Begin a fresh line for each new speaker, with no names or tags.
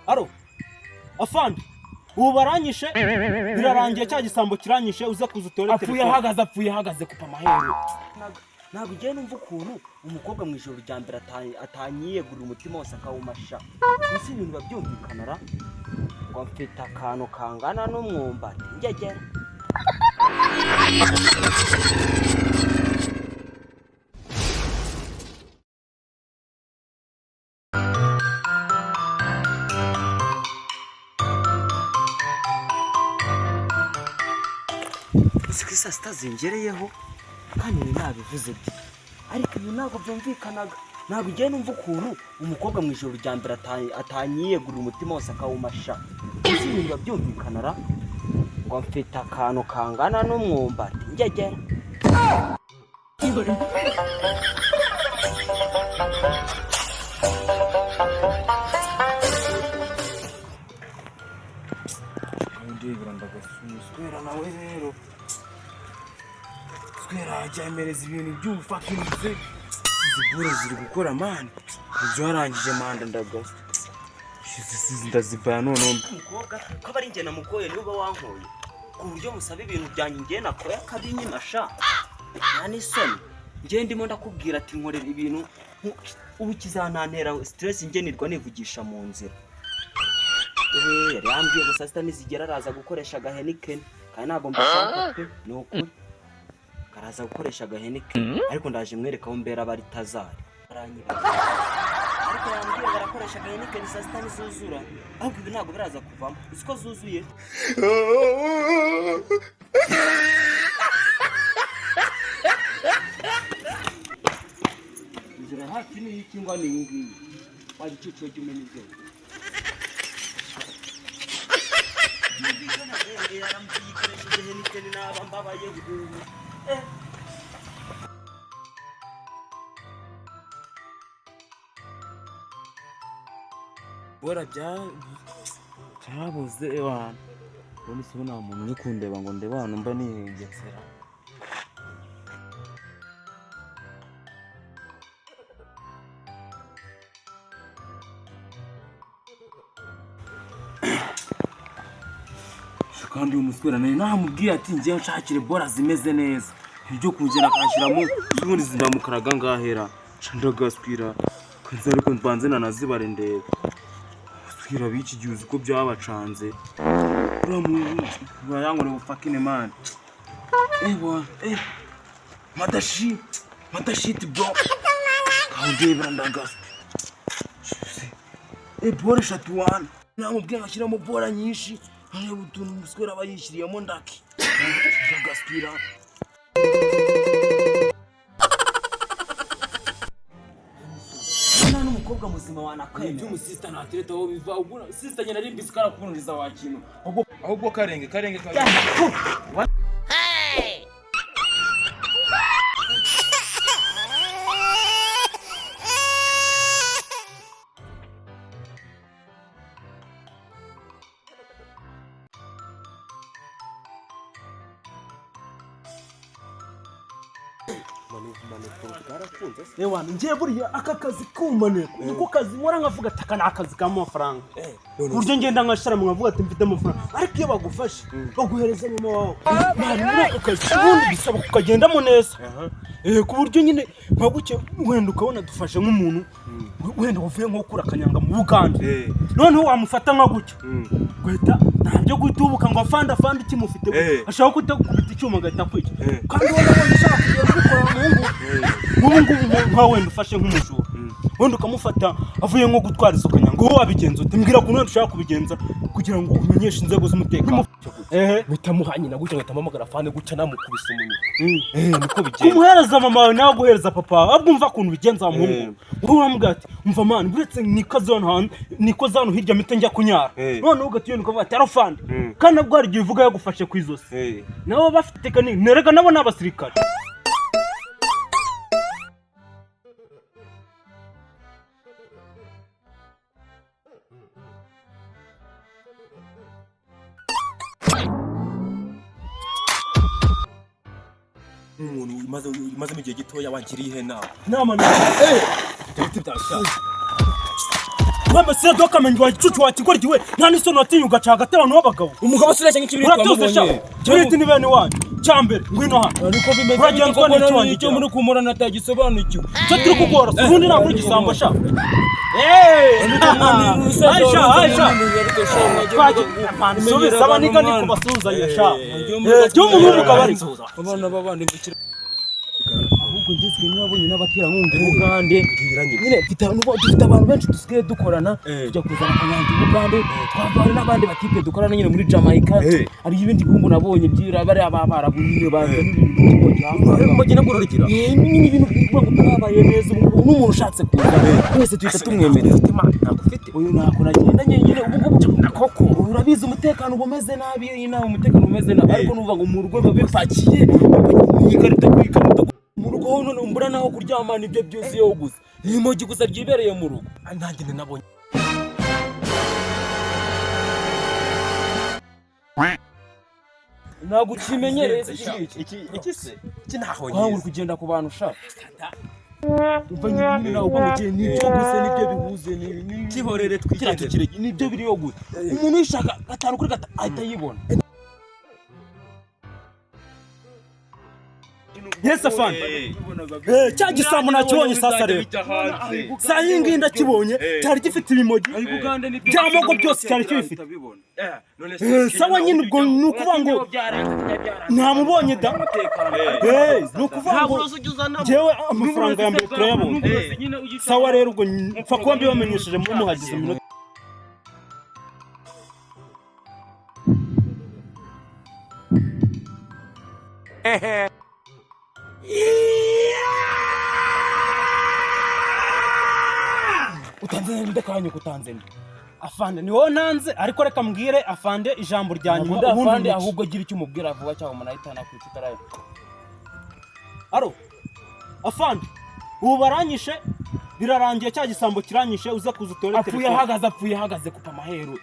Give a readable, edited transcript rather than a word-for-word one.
Aro afande ubu baranyishe birarangiye cya gisambo kiranyishe uza kuzutore
telefone apfuye hagaze kupa mahero
ntabwo ugiye numva ukuntu umukobwa mu ijoro rya mbere atanyiyegurira umutima wose akawumasha gusa ibintu babyumvikanara ngo mfite akantu kangana n'umwumbati ngegera Isi saa sita zingereyeho kandi nabivuze bye ariko ibi ntabwo byumvikanaga ntabwo ugiye numva ukuntu umukobwa mu ijoro rya mbere atanyiyegurira umutima wose akawumasha gusa ibintu babyumvikanara ngo mfite akantu kangana n'umwumbati ngegera
ndibura ndagasubira nawe rero twera emereza ibintu by'ubufakize zibure ziri gukora mani ibyo warangije manda ndagasa ndazibaya none
umukobwa ko ari njye namukoye niba wankoye ku buryo musaba ibintu byanjye njye nakoye akabinyimasha nta n'isoni njye ndimo ndakubwira ati nkorera ibintu ubu kizanantera stress njye nirwa nivugisha mu nzira yari yambwiye gusa sita nizigera araza gukoresha agahenikeni kandi ntabwo mbishaka pe ni ukuri karaza gukoresha agahenikeni ariko ndaje mwereka aho mbera bari tazari aranyibaza ariko yambwiye barakoresha agahenikeni saa sita nizuzura ahubwo ibi ntabwo biraza kuvamo uzi ko zuzuye inzira hafi ni iki ngo ni ngiyi wari icyiciro cy'umenya ibyo yarambikoresheje henikeni naba mbabaye gudu
bora byabuze abantu ubona se nta muntu uri kundeba ngo ndebe abantu mba nigesera kandi uyu muswera nawe namubwiye ati njye nshakire bora zimeze neza ibyo kungera akashyiramo ubundi zindamukaraga ngahera ndagaswira kanze ariko mbanze nanazibare ndebe swira biki gihe uzi ko byabacanze urayango ne fucking man madashit bro kandi brandagas bora shatuan namubwiye akashyiramo bora nyinshi Haya utuntu muswera bayishiriyemo ndaki ndagaswira
none umukobwa muzima wanakwemera
ibyo umusista ntatereta aho biva ubwo sister nyina ari bisikara kunuriza wakintu ahubwo karenge
Ewa ngiye buriya aka kazi kumaneko uko kazi nkora nkavuga ati aka nakazi k'amafaranga buryo ngenda nkashara mwavuga ati mfite amafaranga ariko iyo bagufashe baguhereza mama wawe bari muri aka kazi ubundi bisaba kukagendamo neza ku buryo nyine nkabuke wenda ukabona dufashe nk'umuntu wenda uvuye nko kura kanyanga mu Buganda noneho wamufata nka gutyo gweta ntabyo gutubuka ngo afanda ikimufite ashaka kutakubita icyuma gahita kwica kandi wabona ushaka kugenda gukora ngubu nka wenda ufashe nk'umujura wenda ukamufata avuye nko gutwara izo kanyanga wowe wabigenza ute mbwira kuntu ushaka kubigenza kugira ngo umenyeshe inzego z'umutekano
bitamuhanye na gutyo ngahita mpamagara fane gutya namukubise umuntu niko bigenza
kumuhereza mama wawe nawe guhereza papa ahubwo umva kuntu bigenza muhungu wowe wambwira ati umva mani buretse nikoze hano hirya mite njya kunyara noneho ugatiyenda ukavuga ati arafande kandi nabwo hari igihe uvuga yagufashe ku izosi nabo bafite tekanike nerega nabo ni abasirikare
umuntu maze mu gihe gitoya wangiriye ihena
nama
ibiti byashaka
wema se doka menye wagicucu wakigoryi we nta n'isoni watinyuga cagate abantu b'abagabo
umugabo sura cyangwa ikibiri
twamubonye turiti ni bene wanyu cyambere ngwino hano
ariko bimeze
uragenzwa n'icyo
cyo muri kumurana atagisobanukiwe
cyo turi kugora ubundi ntabwo uri gisambo sha subiza abaniga ni kubasuzanya sha jya umuntu w'umugabo ari
abana b'abandi mukira
ahubwo ngizwe n'abonye n'abaterankunga Ugande nyine dufite abantu benshi dusigaye dukorana tujya kuzana akanyanja Ugande twavana n'abandi batipe dukorana nyine muri Jamaica hari ibindi bihugu nabonye byira bari abarabu nyine bazana ibintu nabwo rurigira nyine ibintu bwabaye neza n'umuntu ushatse kuza wese tuhita tumwemerera ufite uyu ntako nagenda nyine ubu nakoko urabizi umutekano umeze nabi inaho umutekano umeze nabi ariko nuvuga ngo mu rugo bipakiye ikarita kwikarita mu rugo none umbura naho kuryama nibyo byuzuyeho gusa n'imogi gusa ryibereye mu rugo nanjye nabonye ntabwo ukimenyereye iki se iki ntaho uri kugenda ku bantu ushaka umva nyine nawe ubwo mugiye nibyo gusa nibyo bihuze
kihorere twigendere
nibyo biriyo gusa umuntu yishaka 5 kuri 5 ahita yibona Yes afande cya gisambo nakibonye sasa rero saa yingi ndakibonye cyari gifite ibimogi by'amoko byose cyari kibifite sawa nyine ubwo ni ukuvuga ngo ntamubonye da ni ukuvuga ngo njyewe amafaranga ya mbere turayabonye sawa rero ubwo mpfa kuba mbibamenyesheje muri muhagize iminota utanze ndakanye kutanze afande ni wowe nanze ariko reka mbwire afande ijambo rya nyuma
afande ahubwo gira icyo umubwira vuba cyangwa umuntu ahitana kwita rayo
aro afande ubu baranyishe birarangiye cya gisambo kiranyishe uza kuza utore
apfuye ahagaze kupa maheru